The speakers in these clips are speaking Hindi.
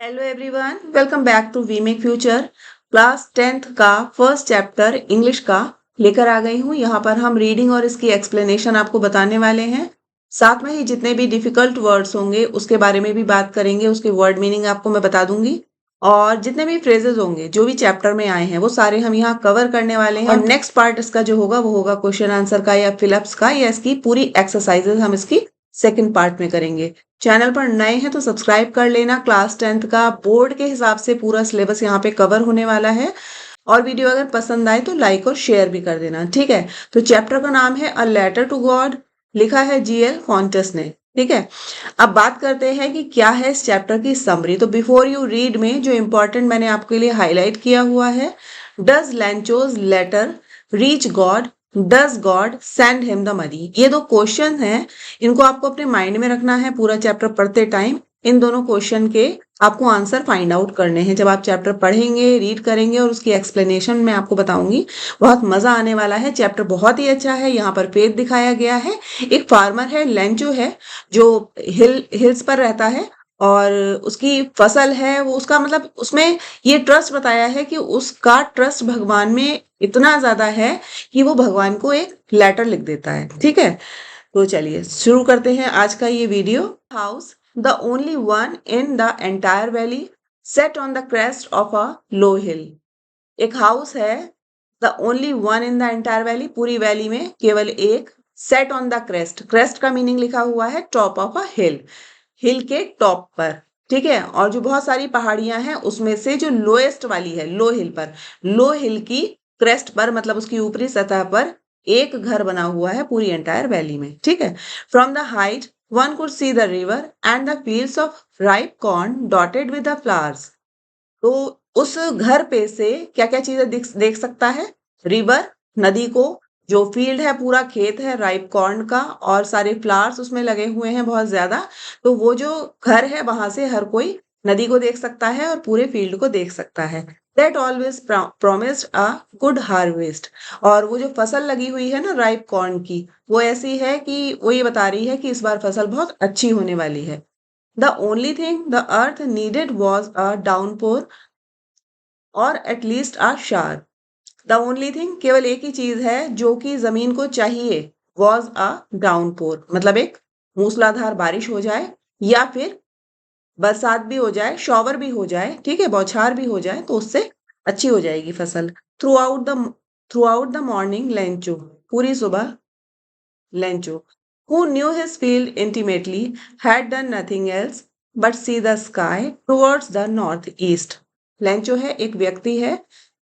Hello everyone, welcome back to we make future. Class 10th का फर्स्ट चैप्टर इंग्लिश का लेकर आ गई हूँ। यहाँ पर हम रीडिंग और इसकी एक्सप्लेनेशन आपको बताने वाले हैं। साथ में ही जितने भी डिफिकल्ट वर्ड्स होंगे उसके बारे में भी बात करेंगे, उसके वर्ड मीनिंग आपको मैं बता दूंगी। और जितने भी फ्रेजेस होंगे जो भी चैप्टर में आए हैं वो सारे हम यहाँ कवर करने वाले हैं। और नेक्स्ट पार्ट इसका जो होगा वो होगा क्वेश्चन आंसर का या फिलअप्स का, या इसकी पूरी एक्सरसाइजेस हम इसकी सेकंड पार्ट में करेंगे। चैनल पर नए हैं तो सब्सक्राइब कर लेना। क्लास 10th का बोर्ड के हिसाब से पूरा सिलेबस यहाँ पे कवर होने वाला है। और वीडियो अगर पसंद आए तो लाइक और शेयर भी कर देना, ठीक है। तो चैप्टर का नाम है अ लेटर टू गॉड, लिखा है जीएल फॉन्टेस ने, ठीक है। अब बात करते हैं कि क्या है इस चैप्टर की समरी। तो बिफोर यू रीड में जो इंपॉर्टेंट मैंने आपके लिए हाईलाइट किया हुआ है, does Lencho's letter reach God, does God send him the money. ये दो क्वेश्चन हैं, इनको आपको अपने माइंड में रखना है पूरा चैप्टर पढ़ते टाइम। इन दोनों क्वेश्चन के आपको आंसर फाइंड आउट करने हैं जब आप चैप्टर पढ़ेंगे, रीड करेंगे और उसकी एक्सप्लेनेशन मैं आपको बताऊंगी। बहुत मजा आने वाला है। चैप्टर बहुत ही अच्छा है। यहाँ पर पेड़ दिखाया गया है। एक फार्मर है, लेंचो है, जो हिल्स पर रहता है और उसकी फसल है। वो उसका मतलब उसमें ये ट्रस्ट बताया है कि उसका ट्रस्ट भगवान में इतना ज्यादा है कि वो भगवान को एक लेटर लिख देता है, ठीक है। तो चलिए शुरू करते हैं आज का ये video. House, the only one in the entire valley, set on the crest of a low hill. एक हाउस है, the only one in the entire valley, पूरी वैली में केवल एक, set on the crest, crest का मीनिंग लिखा हुआ है टॉप ऑफ अ हिल, हिल के टॉप पर, ठीक है। और जो बहुत सारी पहाड़ियां हैं उसमें से जो लोएस्ट वाली है, लो हिल पर, लो हिल की क्रेस्ट पर, मतलब उसकी ऊपरी सतह पर एक घर बना हुआ है पूरी एंटायर वैली में, ठीक है। From the height one could see the river and the fields of ripe corn dotted with the flowers. तो उस घर पे से क्या क्या चीजें देख सकता है? रिवर, नदी को, जो फील्ड है पूरा खेत है राइप कॉर्न का, और सारे फ्लावर्स उसमें लगे हुए हैं बहुत ज्यादा। तो वो जो घर है वहां से हर कोई नदी को देख सकता है और पूरे फील्ड को देख सकता है। That always promised a good harvest. और वो जो फसल लगी हुई है ना राइप कॉर्न की, वो ऐसी है कि वो ये बता रही है कि इस बार फसल बहुत अच्छी होने वाली है। The only thing the earth needed was a downpour or at least a shower. The only thing, केवल एक ही चीज है जो कि जमीन को चाहिए, was a downpour, मतलब एक मूसलाधार बारिश हो जाए या फिर बरसात भी हो जाए, शॉवर भी हो जाए, ठीक है, बौछार भी हो जाए, तो उससे अच्छी हो जाएगी फसल। Through out the morning Lencho, पूरी सुबह Lencho, who knew his field intimately, had done nothing else but see the sky towards the northeast. Lencho है, एक व्यक्ति है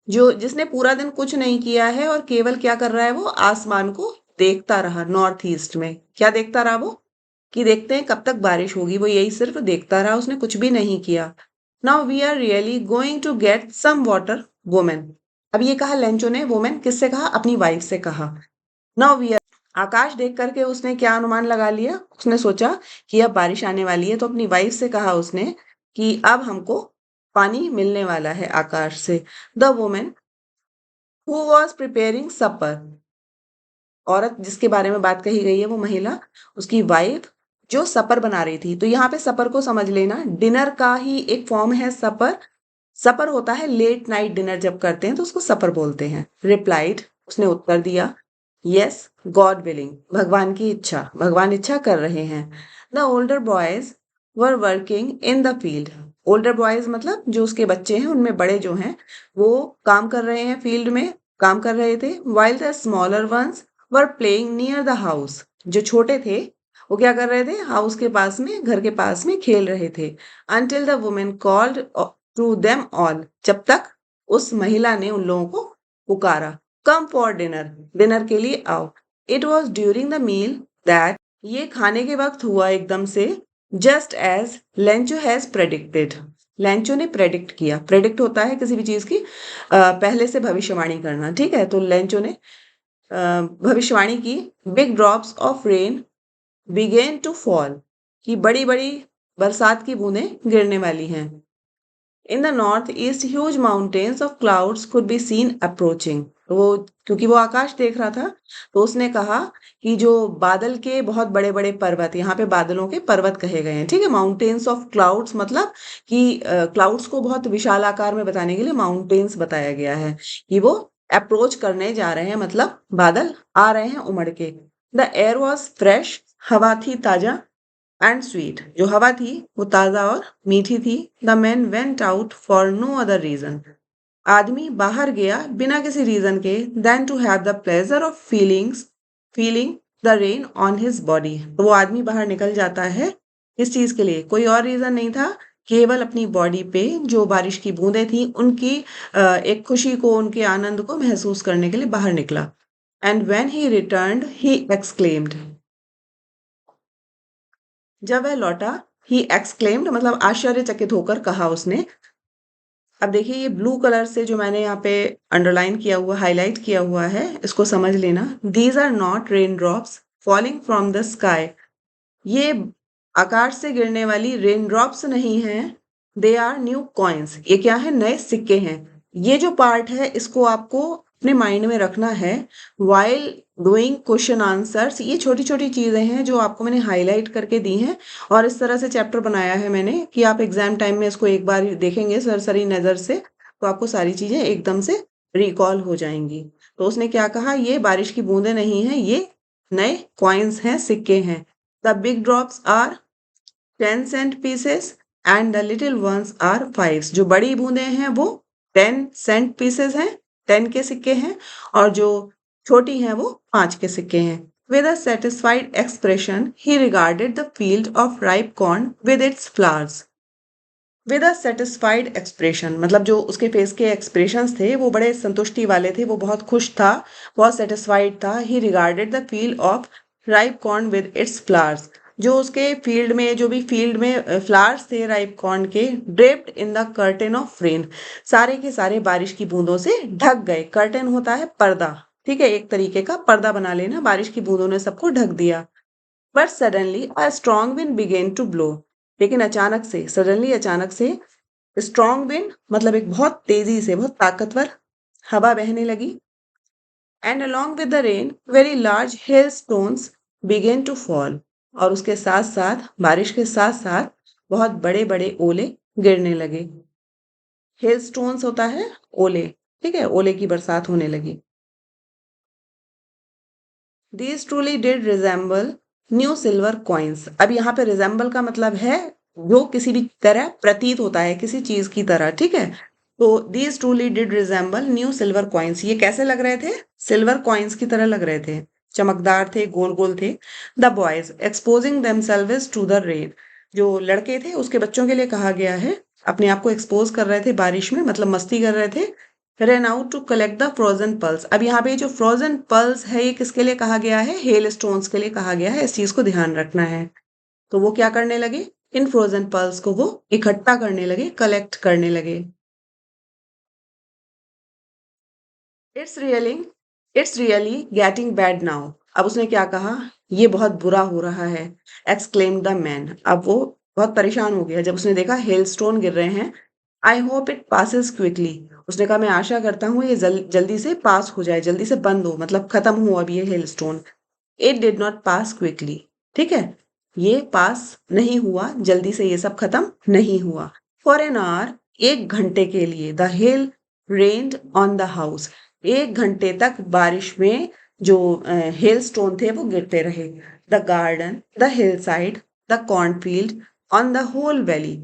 जो जिसने पूरा दिन कुछ नहीं किया है और केवल क्या कर रहा है, वो आसमान को देखता रहा। नॉर्थ ईस्ट में क्या देखता रहा वो, कि देखते हैं कब तक बारिश होगी, वो यही सिर्फ देखता रहा, उसने कुछ भी नहीं किया। Now we are really going to get some water women. अब ये कहा लेंचो ने, वुमेन किससे कहा? अपनी वाइफ से कहा। नाउ वी, आकाश देख करके उसने क्या अनुमान लगा लिया, उसने सोचा कि अब बारिश आने वाली है, तो अपनी वाइफ से कहा उसने कि अब हमको पानी मिलने वाला है आकाश से। The women who was preparing supper, औरत जिसके बारे में बात कही गई है वो महिला, उसकी वाइफ जो सपर बना रही थी। तो यहाँ पे सपर को समझ लेना, डिनर का ही एक फॉर्म है सपर। सपर होता है लेट नाइट डिनर जब करते हैं तो उसको सपर बोलते हैं। रिप्लाइड, उसने उत्तर दिया, यस गॉड विलिंग, भगवान की इच्छा, भगवान इच्छा कर रहे हैं। The older boys were working in the field, older boys मतलब जो उसके बच्चे हैं उनमें बड़े जो हैं वो काम कर रहे हैं, फील्ड में काम कर रहे थे। While the smaller ones were playing near the house, जो छोटे थे वो क्या कर रहे थे, हाउस के पास में, घर के पास में खेल रहे थे। Until the women called to them all, जब तक उस महिला ने उन लोगों को पुकारा, कम फॉर डिनर, डिनर के लिए आओ। It was during the meal that, ये खाने के वक्त हुआ एकदम से। Just as Lencho has predicted, Lencho ने प्रेडिक्ट किया। प्रेडिक्ट होता है किसी भी चीज की पहले से भविष्यवाणी करना, ठीक है। तो लेंचो ने भविष्यवाणी की। Big drops of rain began to fall, कि बड़ी बड़ी बरसात की बूंदें गिरने वाली हैं। In the northeast, huge mountains of clouds could be seen approaching. तो वो क्योंकि वो आकाश देख रहा था, तो उसने कहा कि जो बादल के बहुत बड़े-बड़े पर्वत, यहाँ पे बादलों के पर्वत कहे गए हैं, ठीक है? माउंटेन्स ऑफ क्लाउड्स मतलब कि क्लाउड्स को बहुत विशाल आकार में बताने के लिए माउंटेन्स बताया गया है कि वो अप्रोच करने जा रहे हैं, मतलब बादल आ रहे हैं उमड़ के। द एयर वॉज फ्रेश, हवा थी ताजा एंड स्वीट, जो हवा थी वो ताजा और मीठी थी। The man went out for no other reason, आदमी बाहर गया बिना किसी रीजन के, then to have the pleasure of feeling the rain on his body. तो वो आदमी बाहर निकल जाता है इस चीज के लिए, कोई और रीजन नहीं था, केवल अपनी बॉडी पे जो बारिश की बूंदें थी उनकी एक खुशी को, उनके आनंद को महसूस करने के लिए बाहर निकला। And when he returned he exclaimed, जब वह लौटा, ही एक्सक्लेम्ड मतलब आश्चर्यचकित होकर कहा उसने। अब देखिए ये ब्लू कलर से जो मैंने यहाँ पे अंडरलाइन किया हुआ, हाईलाइट किया हुआ है, इसको समझ लेना। These are not rain drops falling from the sky, ये आकाश से गिरने वाली रेन ड्रॉप्स नहीं हैं, दे आर न्यू कॉइन्स, ये क्या है, नए सिक्के हैं। ये जो पार्ट है इसको आपको अपने माइंड में रखना है वाइल डूइंग क्वेश्चन आंसर्स। ये छोटी छोटी चीजें हैं जो आपको मैंने हाईलाइट करके दी हैं, और इस तरह से चैप्टर बनाया है मैंने कि आप एग्जाम टाइम में इसको एक बार देखेंगे सरसरी नजर से, तो आपको सारी चीजें एकदम से रिकॉल हो जाएंगी। तो उसने क्या कहा, ये बारिश की बूंदें नहीं हैं, ये नए कॉइन्स हैं, सिक्के हैं। The big drops are 10 cent pieces and the little ones are 5। जो बड़ी बूंदें हैं वो 10 cent pieces हैं, 10 के सिक्के हैं, और जो छोटी हैं वो 5 के सिक्के हैं। With a satisfied expression, he regarded the field of ripe corn with its flowers. With a satisfied expression मतलब जो उसके फेस के एक्सप्रेशंस थे वो बड़े संतुष्टि वाले थे, वो बहुत खुश था, बहुत सेटिस्फाइड था। He regarded the field of ripe corn with its flowers, जो उसके फील्ड में, जो भी फील्ड में फ्लावर्स थे राइप कॉर्न के, draped in the curtain of rain, सारे के सारे बारिश की बूंदों से ढक गए। कर्टेन होता है पर्दा, ठीक है, एक तरीके का पर्दा बना लेना, बारिश की बूंदों ने सबको ढक दिया। But suddenly a strong wind began to blow, लेकिन अचानक से, सडनली अचानक से, स्ट्रॉन्ग विंड मतलब एक बहुत तेजी से, बहुत ताकतवर हवा बहने लगी। And along with the rain very large hail stones began to fall, और उसके साथ साथ, बारिश के साथ साथ, बहुत बड़े बड़े ओले गिरने लगे। हेल स्टोन्स होता है ओले, ठीक है, ओले की बरसात होने लगी। These truly did resemble new silver coins। अब यहाँ पे resemble का मतलब है जो किसी भी तरह प्रतीत होता है, किसी चीज की तरह, ठीक है। तो these truly did resemble new silver coins, ये कैसे लग रहे थे, सिल्वर कॉइन्स की तरह लग रहे थे, चमकदार थे, गोल गोल थे। The boys exposing themselves to the rain, जो लड़के थे उसके बच्चों के लिए कहा गया है, अपने आप को एक्सपोज कर रहे थे बारिश में, मतलब मस्ती कर रहे थे। ran out to collect the frozen pearls। अब यहाँ पे जो frozen pearls है ये किसके लिए कहा गया है, हेल स्टोन्स के लिए कहा गया है, इस चीज को ध्यान रखना है। तो वो क्या करने लगे, इन फ्रोजन पर्ल्स को वो इकट्ठा करने लगे, कलेक्ट करने लगे। It's really it's really getting bad now, अब उसने क्या कहा, ये बहुत बुरा हो रहा है। एक्सक्लेम द मैन, अब वो बहुत परेशान हो गया जब उसने देखा हेलस्टोन गिर रहे हैं। I hope it passes quickly, उसने कहा मैं आशा करता हूँ ये जल्दी से पास हो जाए, जल्दी से बंद हो, मतलब खत्म हो अब ये hailstone. It did not pass quickly, ठीक है, ये पास नहीं हुआ, जल्दी से ये सब खत्म नहीं हुआ। फॉर एन आवर, एक घंटे के लिए, the hell rained on the house, एक घंटे तक बारिश में जो हेल स्टोन थे वो गिरते रहे। The garden, the hill side, the cornfield, on the whole valley,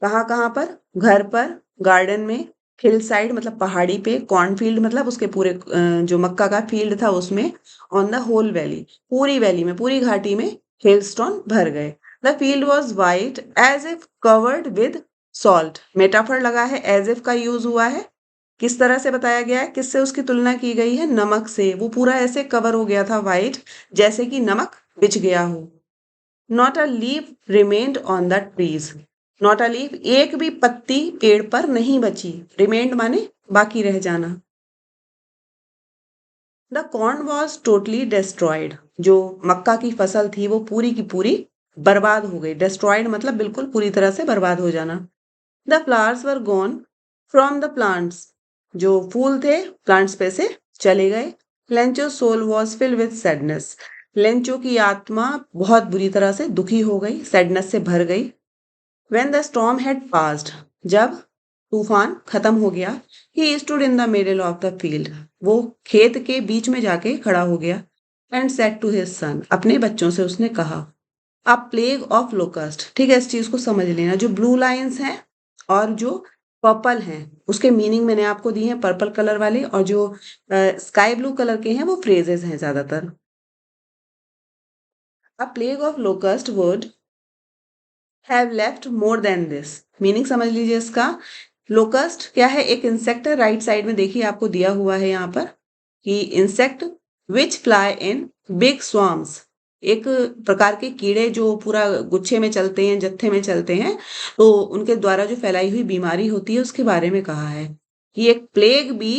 कहाँ कहाँ पर, घर पर, गार्डन में, हिल साइड मतलब पहाड़ी पे, कॉर्नफील्ड मतलब उसके पूरे जो मक्का का फील्ड था उसमें, ऑन द होल वैली, पूरी वैली में, पूरी घाटी में हेलस्टोन भर गए। The field was white as if covered with salt, metaphor लगा है, एज इफ का यूज हुआ है, किस तरह से बताया गया है, किससे उसकी तुलना की गई है, नमक से, वो पूरा ऐसे कवर हो गया था वाइट, जैसे कि नमक बिछ गया हो। Not a leaf remained on the trees, not a leaf, एक भी पत्ती पेड़ पर नहीं बची, रिमेन्ड माने बाकी रह जाना। The corn was totally destroyed, जो मक्का की फसल थी वो पूरी की पूरी बर्बाद हो गई। डिस्ट्रॉयड मतलब बिल्कुल पूरी तरह से बर्बाद हो जाना। The flowers were gone from the plants, जो फूल थे प्लांट्स पे से चले गए। Lencho soul was filled with sadness, Lencho की आत्मा बहुत बुरी तरह से दुखी हो गई, सैडनेस से भर गई। When the storm had passed, जब तूफान खत्म हो गया, he stood in the middle of the field, वो खेत के बीच में जाके खड़ा हो गया, and said to his son, अपने बच्चों से उसने कहा, a plague of locust, ठीक है, इस चीज को समझ लेना, जो ब्लू लाइंस हैं और जो पर्पल हैं, उसके मीनिंग मैंने आपको दी हैं, पर्पल कलर वाले, और जो स्काई ब्लू कलर के हैं वो फ्रेजेस हैं ज्यादातर। A plague of locust would have left more than this, meaning समझ लीजिए इसका। लोकस्ट क्या है, एक इंसेक्ट है, राइट साइड में देखिए आपको दिया हुआ है यहाँ पर कि insect which fly in big swarms, एक प्रकार के कीड़े जो पूरा गुच्छे में चलते हैं, जत्थे में चलते हैं, तो उनके द्वारा जो फैलाई हुई बीमारी होती है उसके बारे में कहा है कि एक प्लेग भी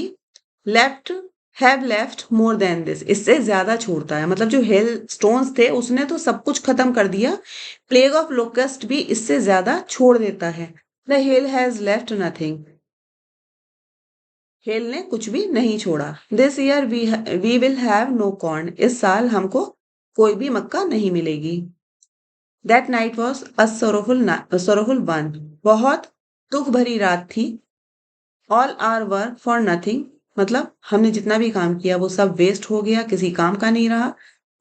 left have left more than this, इससे ज्यादा छोड़ता है, मतलब जो हेल स्टोन्स थे उसने तो सब कुछ खत्म कर दिया, प्लेग ऑफ लोकस्ट भी इससे ज्यादा छोड़ देता है। The hail has left nothing, hail ने कुछ भी नहीं छोड़ा। This year we will have no corn, इस साल हमको कोई भी मक्का नहीं मिलेगी। That night was a sorrowful one, बहुत दुख भरी रात थी। All our work for nothing, मतलब हमने जितना भी काम किया वो सब वेस्ट हो गया, किसी काम का नहीं रहा।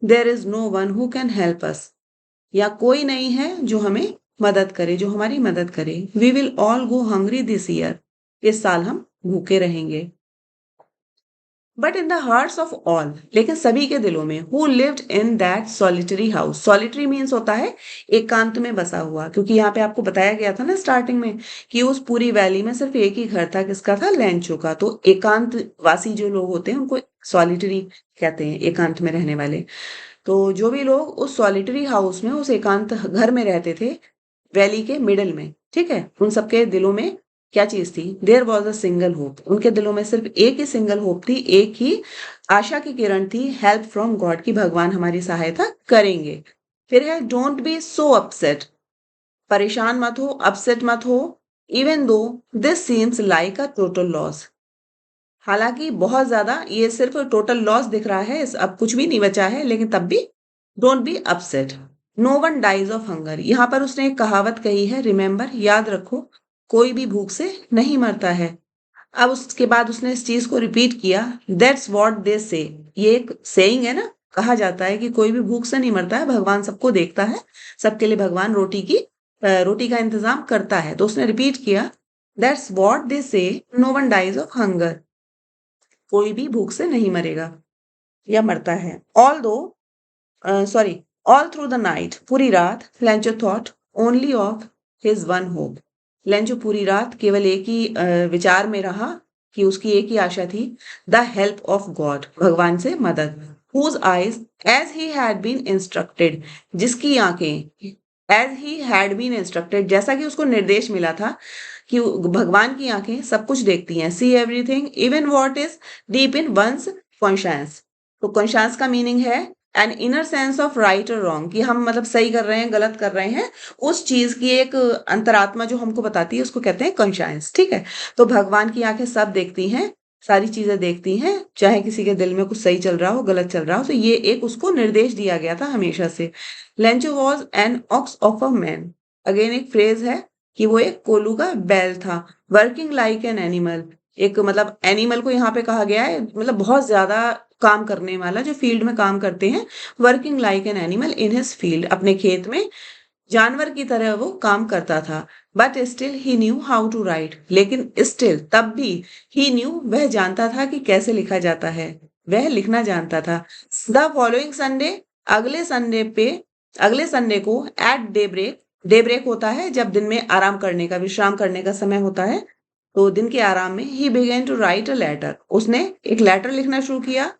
There is no one who can help us, या कोई नहीं है जो हमें मदद करे, जो हमारी मदद करे। We will all go hungry this year, इस साल हम भूखे रहेंगे। But in the hearts of all, लेकिन सभी के दिलों में, who lived in that solitary house, solitary means होता है एकांत में बसा हुआ, क्योंकि यहाँ पे आपको बताया गया था ना स्टार्टिंग में कि उस पूरी वैली में सिर्फ एक ही घर था, किसका था, लेंचो का। तो एकांत वासी जो लोग होते हैं उनको सॉलिटरी कहते हैं, एकांत में रहने वाले। तो जो भी लोग उस सॉलिटरी हाउस में, उस एकांत घर में रहते थे वैली के मिडल में, ठीक है, उन सबके दिलों में क्या चीज थी, there was a single hope, उनके दिलों में सिर्फ एक ही सिंगल होप थी, एक ही आशा की किरण थी, हेल्प फ्रॉम गॉड, की भगवान हमारी सहायता करेंगे। फिर है डोंट बी सो अपसेट, परेशान मत हो, अपसेट मत हो, even though this seems like a total loss, हालांकि बहुत ज्यादा ये सिर्फ टोटल लॉस दिख रहा है, अब कुछ भी नहीं बचा है, लेकिन तब भी don't be upset. No one dies of hunger, यहाँ पर उसने एक कहावत कही है, रिमेंबर, याद रखो, कोई भी भूख से नहीं मरता है। अब उसके बाद उसने इस चीज को रिपीट किया, दैट्स व्हाट दे से, ये एक सेइंग है ना, कहा जाता है कि कोई भी भूख से नहीं मरता है, भगवान सबको देखता है, सबके लिए भगवान रोटी का इंतजाम करता है। तो उसने रिपीट किया, that's what they say, no one dies of hunger, कोई भी भूख से नहीं मरेगा या मरता है। ऑल दो sorry all through the night, पूरी रात, Lencho thought only of his one hope, Lencho पूरी रात केवल एक ही विचार में रहा कि उसकी एक ही आशा थी, द हेल्प ऑफ गॉड, भगवान से मदद। Whose eyes as he had been instructed, जिसकी आंखें, as he had been instructed, जैसा कि उसको निर्देश मिला था कि भगवान की आंखें सब कुछ देखती हैं, see everything even what is deep in one's conscience. तो कॉन्शियंस का मीनिंग है an inner sense of right और रॉन्ग, कि हम मतलब सही कर रहे हैं, गलत कर रहे हैं, उस चीज की एक अंतरात्मा जो हमको बताती है उसको कहते हैं कॉन्शियंस, ठीक है। तो भगवान की आंखें सब देखती हैं, सारी चीजें देखती हैं, चाहे किसी के दिल में कुछ सही चल रहा हो, गलत चल रहा हो, तो ये एक उसको निर्देश दिया गया था हमेशा से। Lencho was an ox of a man, again एक फ्रेज है कि वो एक कोलू का बैल था। वर्किंग लाइक एन एनिमल, एक मतलब एनिमल को यहाँ पे कहा गया है, मतलब बहुत ज्यादा काम करने वाला, जो फील्ड में काम करते हैं। Working like an animal in his field, अपने खेत में जानवर की तरह वो काम करता था। But still he knew how to write, लेकिन स्टिल तब भी, ही न्यू वह जानता था कि कैसे लिखा जाता है, वह लिखना जानता था। द फॉलोइंग संडे, अगले संडे पे, अगले संडे को, at daybreak, daybreak होता है जब दिन में आराम करने का, विश्राम करने का समय होता है, तो दिन के आराम में, he began to write a letter, उसने एक लेटर लिखना शुरू किया,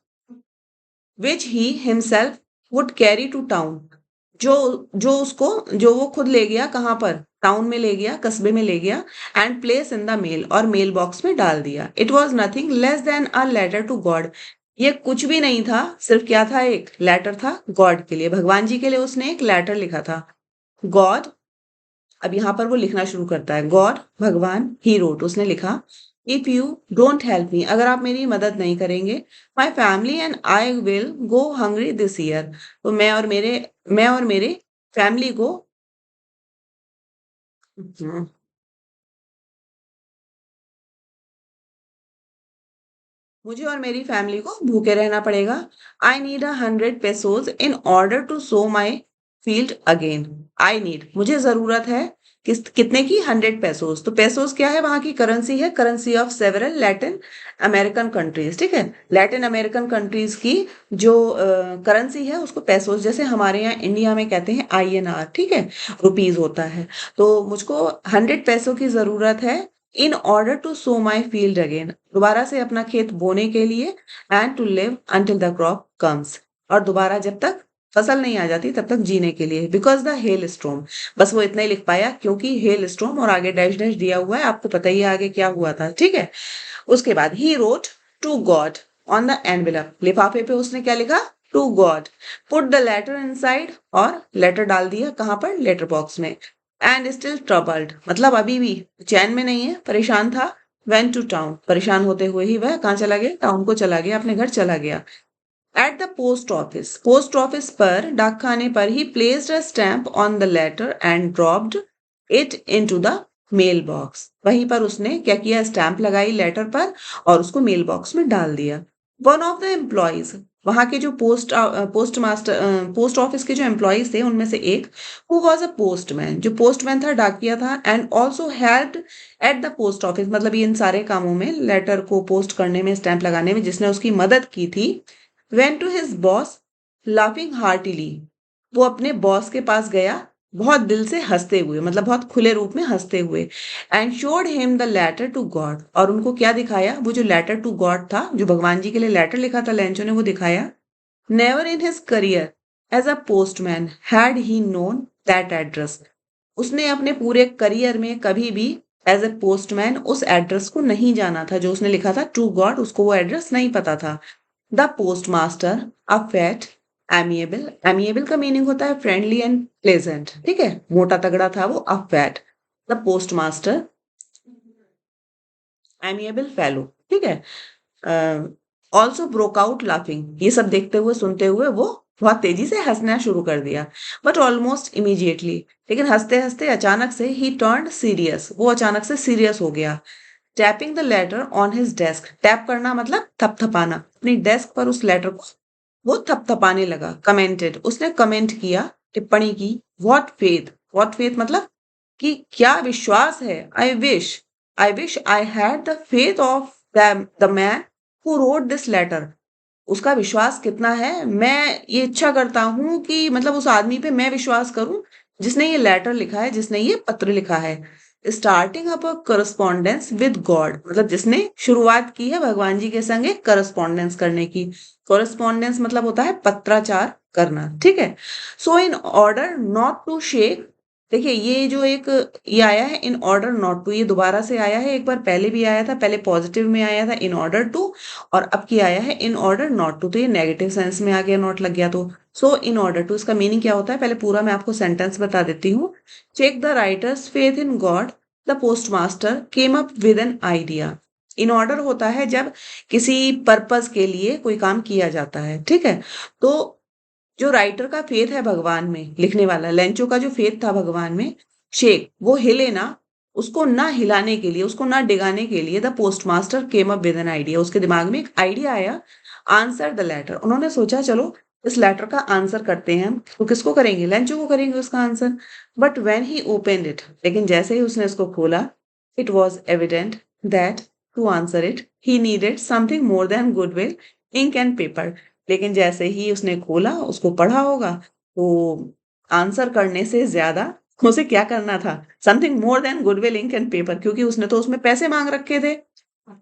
which he himself would carry to town, जो जो वो खुद ले गया, कहाँ पर, टाउन में ले गया, कस्बे में ले गया, and place in the mail, और मेल बॉक्स में डाल दिया। It was nothing less than a letter to God, ये कुछ भी नहीं था, सिर्फ क्या था, एक लेटर था गॉड के लिए, भगवान जी के लिए उसने एक लेटर लिखा था। गॉड, अब यहाँ पर वो लिखना शुरू करता है, गॉड, भगवान, ही रोट, उसने लिखा, if you don't help me, अगर आप मेरी मदद नहीं करेंगे, my family and I will go hungry this year, तो मैं और मेरे फैमिली को हम्म, मुझे और मेरी फैमिली को भूखे रहना पड़ेगा। I need 100 pesos in order to sow my field again. I need, मुझे जरूरत है, कितने की? 100 pesos। तो पेसोस क्या है? वहां की करेंसी है, currency of several Latin American countries. ठीक है, लैटिन अमेरिकन कंट्रीज की जो करेंसी है उसको पेसोस, जैसे हमारे यहाँ इंडिया में कहते हैं INR। ठीक है, रुपीज होता है। तो मुझको 100 पैसों की जरूरत है in order to sow my field again, दोबारा से अपना खेत बोने के लिए, and to live until the crop comes, और दोबारा जब तक फसल नहीं आ जाती तब तक जीने के लिए, बिकॉज द हेल स्टॉर्म। बस वो इतना ही लिख पाया क्योंकि हेल स्टॉर्म, और आगे डैश डैश दिया हुआ है, आपको पता ही है आगे क्या हुआ था। ठीक है, उसके बाद ही wrote to God on the envelope, लिफाफे पे उसने क्या लिखा? To God. Put the letter inside, और लेटर डाल दिया कहाँ पर? लेटर बॉक्स में। एंड स्टिल ट्रबल्ड, मतलब अभी भी चैन में नहीं है, परेशान था। वेंट टू टाउन, परेशान होते हुए ही वह कहाँ चला गया? टाउन को चला गया, अपने घर चला गया। एट द पोस्ट ऑफिस पर, डाक खाने पर, he placed a stamp on the letter and dropped it into the mail box, वहीं पर उसने क्या किया? स्टैंप लगाई लेटर पर और उसको मेल बॉक्स में डाल दिया। वन ऑफ द एम्प्लॉयज, वहां के जो पोस्ट ऑफिस के जो एम्प्लॉयज थे उनमें से एक, हु वॉज अ पोस्टमैन, जो पोस्टमैन था, डाकिया था, and also helped at the post office, मतलब ये इन सारे कामों में, लेटर को पोस्ट करने में, स्टैंप लगाने में जिसने उसकी मदद की थी, went to his boss laughing heartily, वो अपने बॉस के पास गया बहुत दिल से हंसते हुए, मतलब बहुत खुले रूप में हंसते हुए, and showed him the letter to God, और उनको क्या दिखाया? वो जो लेटर टू गॉड था, जो भगवान जी के लिए लेटर लिखा था लेंचो ने, वो दिखाया। Never in his career as a postman had he known that address, उसने अपने पूरे करियर में कभी भी एज ए पोस्टमैन उस एड्रेस को नहीं जाना था, जो उसने लिखा था टू गॉड, उसको वो एड्रेस नहीं पता था। The post master, a fat, amiable, amiable का मीनिंग होता है फ्रेंडली एंड प्लेजेंट। ठीक है, मोटा तगड़ा था वो, a fat. The post master, amiable fellow. ठीक है, ऑल्सो ब्रोक आउट लाफिंग, ये सब देखते हुए सुनते हुए वो बहुत तेजी से हंसना शुरू कर दिया। बट ऑलमोस्ट इमीडिएटली, लेकिन हंसते हंसते अचानक से, ही टर्न्ड सीरियस, वो अचानक से सीरियस हो गया। Tapping the later on his desk, tap करना मतलब थपथपाना, अपनी डेस्क पर उस लेटर को वो थपथपाने लगा। कमेंटेड, उसने कमेंट किया, टिप्पणी की। व्हाट फेथ मतलब कि क्या विश्वास है। I wish I had the faith of the man who wrote this letter, उसका विश्वास कितना है, मैं ये इच्छा करता हूं कि, मतलब उस आदमी पे मैं विश्वास करूं जिसने ये लेटर लिखा है, जिसने ये पत्र लिखा है। Starting up a correspondence with God, मतलब जिसने शुरुआत की है भगवान जी के संग एक करस्पॉन्डेंस करने की। करस्पॉन्डेंस मतलब होता है पत्राचार करना। ठीक है, so in order not to shake, देखिए ये जो एक ये आया है इन ऑर्डर नॉट टू, ये दोबारा से आया है, एक बार पहले भी आया था, पहले पॉजिटिव में आया था इन ऑर्डर टू, और अब की आया है इन ऑर्डर नॉट टू, तो ये नेगेटिव सेंस में आ गया, नॉट लग गया तो। सो इन ऑर्डर टू, इसका मीनिंग क्या होता है? पहले पूरा मैं आपको सेंटेंस बता देती हूँ। Check the writer's faith in God, the postmaster came up with an idea. In order होता है जब किसी पर्पस के लिए कोई काम किया जाता है। ठीक है, तो जो राइटर का फेथ है भगवान में, लिखने वाला लेंचो का जो फेथ था भगवान में, शेख, वो हिले ना, उसको ना हिलाने के लिए, उसको ना डिगाने के लिए, the postmaster came up with an idea, उसके दिमाग में एक आइडिया आया। आंसर द लेटर, उन्होंने सोचा चलो इस लेटर का आंसर करते हैं। तो किसको करेंगे? लेंचो को करेंगे उसका answer. But when he open it, लेकिन जैसे ही उसने इसको खोला, it was evident that to answer it he needed something more than goodwill, ink and paper, लेकिन जैसे ही उसने खोला, उसको पढ़ा होगा, तो आंसर करने से ज्यादा उसे क्या करना था? Something more than goodwill, ink and paper, क्योंकि उसने तो उसमें पैसे मांग रखे थे।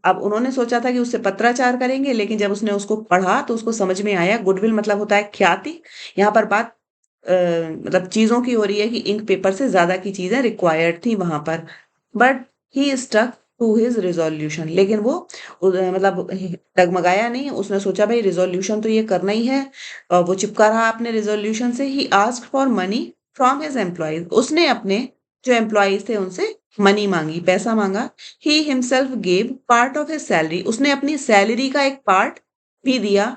अब उन्होंने सोचा था कि उससे पत्राचार करेंगे, लेकिन जब उसने उसको पढ़ा तो उसको समझ में आया, गुडविल मतलब होता है ख्याति। यहाँ पर बात मतलब चीजों की हो रही है कि इंक पेपर से ज्यादा की चीजें रिक्वायर्ड थी वहां पर। But he stuck to his resolution, लेकिन वो मतलब डगमगाया नहीं, उसने सोचा भाई रिजोल्यूशन तो ये करना ही है, और वो चिपका रहा अपने रिजोल्यूशन से। He asked for money from his employees, उसने अपने जो एम्प्लॉयज थे उनसे मनी मांगी, पैसा मांगा। He himself gave part of his salary, उसने अपनी सैलरी का एक पार्ट भी दिया।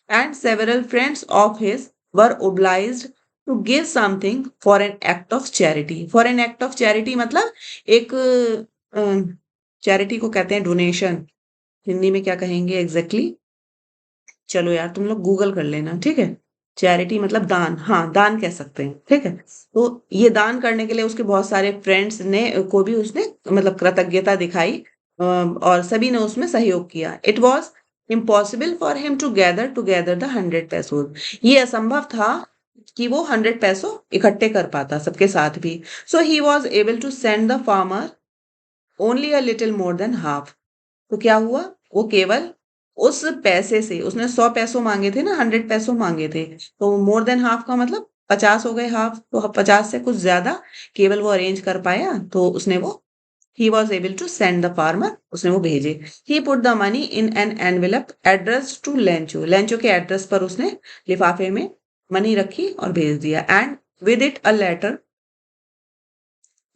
And several friends of his were obliged to give something for an act of charity. For an act of charity मतलब एक चैरिटी को कहते हैं डोनेशन, हिंदी में क्या कहेंगे एग्जैक्टली चलो यार तुम लोग गूगल कर लेना, ठीक है। चैरिटी मतलब दान, हाँ दान कह सकते हैं, ठीक है। तो ये दान करने के लिए उसके बहुत सारे फ्रेंड्स ने को भी उसने मतलब कृतज्ञता दिखाई, और सभी ने उसमें सहयोग किया। It was impossible for him to gather together the 100 pesos, ये असंभव था कि वो 100 पैसों इकट्ठे कर पाता सबके साथ भी। So he was able to send the farmer only a little more than half. तो क्या हुआ, वो केवल उस पैसे से, उसने 100 पैसों मांगे थे ना, 100 पैसों मांगे थे, तो मोर देन हाफ का मतलब 50 हो गए हाफ, तो 50 से कुछ ज्यादा केवल वो अरेंज कर पाया। तो उसने वो he was able to send the farmer, उसने वो भेजे। He put the money in an envelope address to Lencho, Lencho के एड्रेस पर उसने लिफाफे में मनी रखी और भेज दिया। And with it a letter,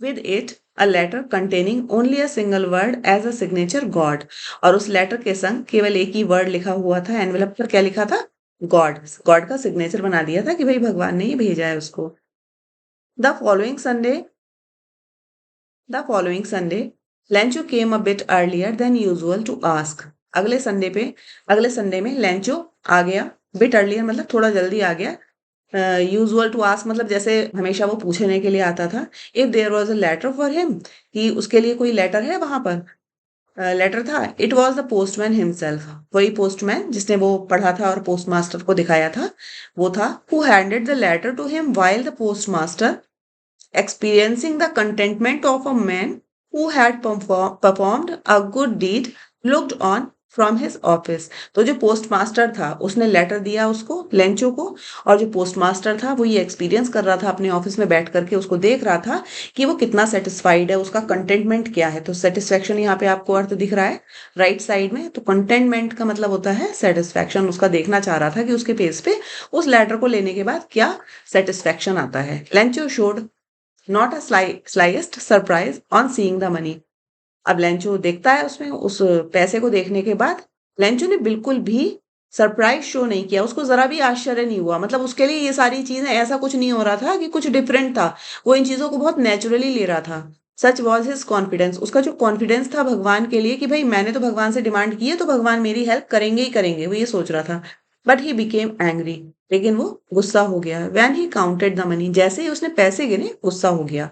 with it a letter containing only a single word as a signature God, और उस लेटर के संग केवल एक ही वर्ड लिखा हुआ था एनवेलप पर। क्या लिखा था, गॉड, गॉड का सिग्नेचर बना दिया था कि भाई भगवान ने ही भेजा है उसको। The following Sunday the following Sunday Lencho came a bit earlier than usual to ask. अगले संडे में लेंचो आ गया, बिट अर्लियर मतलब थोड़ा जल्दी आ गया। यूजुअल टू आस्क मतलब जैसे हमेशा वो पूछने के लिए आता था। If there was a letter for him, कि उसके लिए कोई लेटर है वहां पर, लेटर था। It was the postman himself, वही पोस्टमैन जिसने वो पढ़ा था और पोस्ट मास्टर को दिखाया था, वो था। Who handed the letter to him while the postmaster experiencing the contentment of a man who had performed a good deed looked on from his office। तो जो पोस्ट मास्टर था उसने लेटर दिया उसको, लेंचो को, और जो पोस्ट मास्टर था वो ये एक्सपीरियंस कर रहा था अपने ऑफिस में बैठ करके, उसको देख रहा था कि वो कितना सेटिस्फाइड है, उसका कंटेंटमेंट क्या है। तो सेटिस्फेक्शन यहाँ पे आपको अर्थ दिख रहा है राइट साइड में। तो कंटेंटमेंट का मतलब होता है सेटिस्फेक्शन, उसका देखना चाह रहा था कि उसके पेज पे उस लेटर को लेने के बाद क्या सेटिस्फेक्शन आता है। Lencho showed not a slightest surprise on seeing the money. अब लेंचो देखता है उसमें उस पैसे को देखने के बाद, लेंचो ने बिल्कुल भी सरप्राइज शो नहीं किया, उसको जरा भी आश्चर्य नहीं हुआ। मतलब उसके लिए ये सारी चीजें ऐसा कुछ नहीं हो रहा था कि कुछ डिफरेंट था, वो इन चीजों को बहुत नेचुरली ले रहा था। सच वॉज हिज कॉन्फिडेंस, उसका जो कॉन्फिडेंस था भगवान के लिए कि भाई मैंने तो भगवान से डिमांड की है तो भगवान मेरी हेल्प करेंगे ही करेंगे, वो ये सोच रहा था। बट ही बिकेम एंग्री, लेकिन वो गुस्सा हो गया। When he counted the money, जैसे ही उसने पैसे गिने गुस्सा हो गया।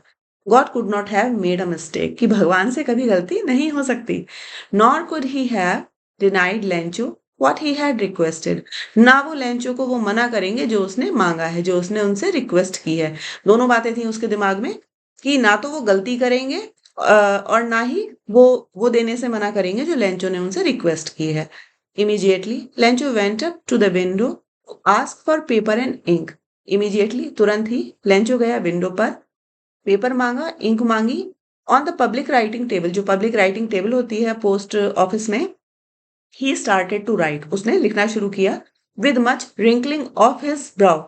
God could not have made a mistake, कि भगवान से कभी गलती नहीं हो सकती। Nor could he have denied Lencho what he had requested, ना वो लेंचो को वो मना करेंगे जो उसने मांगा है, जो उसने उनसे रिक्वेस्ट की है। दोनों बातें थी उसके दिमाग में कि ना तो वो गलती करेंगे और ना ही वो देने से मना करेंगे जो लेंचो ने उनसे रिक्वेस्ट की है। Immediately Lencho went up to the window ask for paper and ink. Immediately तुरंत ही लेंचो गया विंडो पर, पेपर मांगा, इंक मांगी। On the public writing table, जो पब्लिक राइटिंग टेबल होती है पोस्ट ऑफिस में, ही स्टार्टेड टू राइट, उसने लिखना शुरू किया। With much wrinkling of his brow,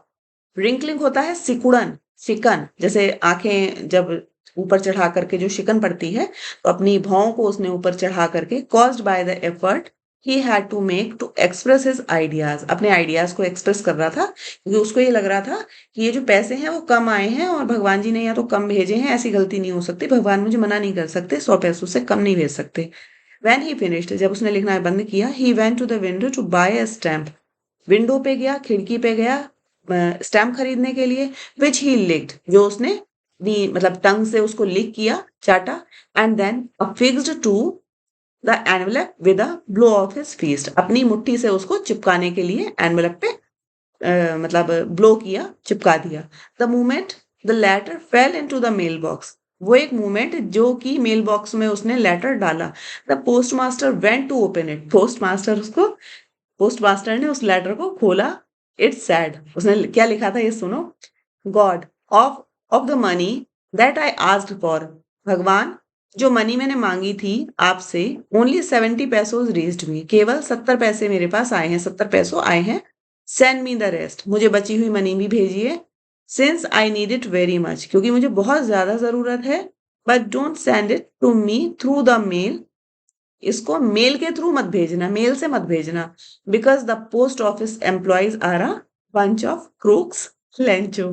wrinkling होता है सिकुड़न, शिकन, जैसे आंखें जब ऊपर चढ़ा करके जो शिकन पड़ती है, तो अपनी भौं को उसने ऊपर चढ़ा करके, caused by the effort he had to make to express his ideas, अपने आइडियाज को एक्सप्रेस कर रहा था क्योंकि उसको ये लग रहा था कि ये जो पैसे हैं वो कम आए हैं और भगवान जी ने या तो कम भेजे हैं, ऐसी गलती नहीं हो सकती, भगवान मुझे मना नहीं कर सकते, 100 पैसों से कम नहीं भेज सकते। वैन ही फिनिश्ड, जब उसने लिखना बंद किया, he went to the window to buy a stamp, window पे गया, खिड़की पे गया स्टैम्प खरीदने के लिए। विच ही लिक्ड, जो उसने मतलब टंग से उसको लिख किया, चाटा। And then affixed to the envelope with a blow of his fist, अपनी मुट्ठी से उसको चिपकाने के लिए एनवेलप पे मतलब ब्लो किया, चिपका दिया। The moment the letter fell into the mail box, वो एक मोमेंट जो कि मेल बॉक्स में उसने लेटर डाला। The postmaster went to open it, postmaster ने उस लेटर को खोला। इट्स सैड, उसने क्या लिखा था ये सुनो। God of of the money that I asked for, भगवान जो मनी मैंने मांगी थी आपसे, ओनली 70 पैसोज रीच्ड मी, केवल 70 पैसे मेरे पास आए हैं, 70 पैसों आए हैं। सेंड मी द रेस्ट, मुझे बची हुई मनी भी भेजिए। Since I need it very much, क्योंकि मुझे बहुत ज्यादा जरूरत है। But don't send it to me through the mail. इसको मेल के थ्रू मत भेजना, मेल से मत भेजना, because the post office employees are a bunch of crooks Lencho.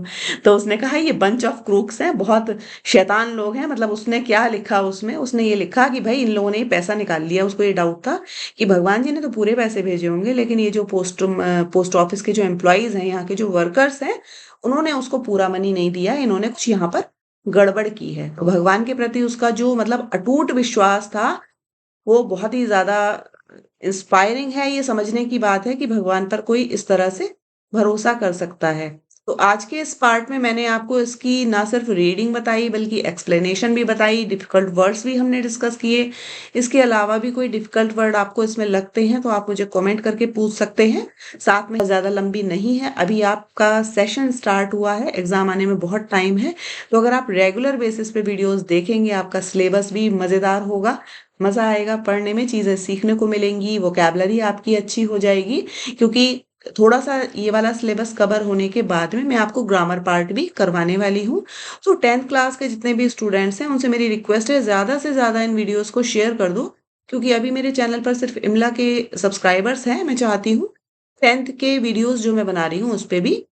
तो उसने कहा ये बंच ऑफ क्रूक्स हैं, बहुत शैतान लोग हैं। मतलब उसने क्या लिखा, उसमें उसने ये लिखा कि भाई इन लोगों ने ही पैसा निकाल लिया। उसको ये डाउट था कि भगवान जी ने तो पूरे पैसे भेजे होंगे, लेकिन ये जो पोस्ट ऑफिस के जो एम्प्लॉयज हैं, यहाँ के जो वर्कर्स हैं, उन्होंने उसको पूरा मनी नहीं दिया, इन्होंने कुछ यहाँ पर गड़बड़ की है। तो भगवान के प्रति उसका जो मतलब अटूट विश्वास था, वो बहुत ही ज़्यादा इंस्पायरिंग है। ये समझने की बात है कि भगवान पर कोई इस तरह से भरोसा कर सकता है। तो आज के इस पार्ट में मैंने आपको इसकी ना सिर्फ रीडिंग बताई, बल्कि एक्सप्लेनेशन भी बताई, डिफिकल्ट वर्ड्स भी हमने डिस्कस किए। इसके अलावा भी कोई डिफिकल्ट वर्ड आपको इसमें लगते हैं तो आप मुझे कमेंट करके पूछ सकते हैं। साथ में ज़्यादा लंबी नहीं है, अभी आपका सेशन स्टार्ट हुआ है, एग्जाम आने में बहुत टाइम है। तो अगर आप रेगुलर बेसिस पे वीडियोस देखेंगे, आपका सिलेबस भी मज़ेदार होगा, मज़ा आएगा पढ़ने में, चीज़ें सीखने को मिलेंगी, वोकैबुलरी आपकी अच्छी हो जाएगी। क्योंकि थोड़ा सा ये वाला सिलेबस कवर होने के बाद में मैं आपको ग्रामर पार्ट भी करवाने वाली हूँ। तो 10th क्लास के जितने भी स्टूडेंट्स हैं, उनसे मेरी रिक्वेस्ट है ज़्यादा से ज़्यादा इन वीडियोस को शेयर कर दो, क्योंकि अभी मेरे चैनल पर सिर्फ इमला के सब्सक्राइबर्स हैं। मैं चाहती हूँ 10th के वीडियोस जो मैं बना रही हूँ उस पे भी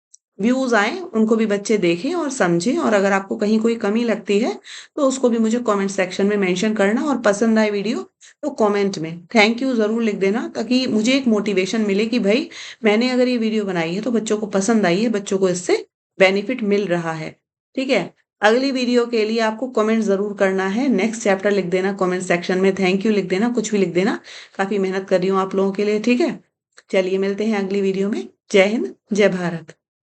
व्यूज आए, उनको भी बच्चे देखें और समझें। और अगर आपको कहीं कोई कमी लगती है तो उसको भी मुझे कमेंट सेक्शन में मेंशन करना, और पसंद आए वीडियो तो कमेंट में थैंक यू ज़रूर लिख देना, ताकि मुझे एक मोटिवेशन मिले कि भाई मैंने अगर ये वीडियो बनाई है तो बच्चों को पसंद आई है, बच्चों को इससे बेनिफिट मिल रहा है। ठीक है, अगली वीडियो के लिए आपको कमेंट ज़रूर करना है, नेक्स्ट चैप्टर लिख देना कमेंट सेक्शन में, थैंक यू लिख देना, कुछ भी लिख देना। काफ़ी मेहनत कर रही हूँ आप लोगों के लिए। ठीक है, चलिए मिलते हैं अगली वीडियो में। जय हिंद, जय भारत।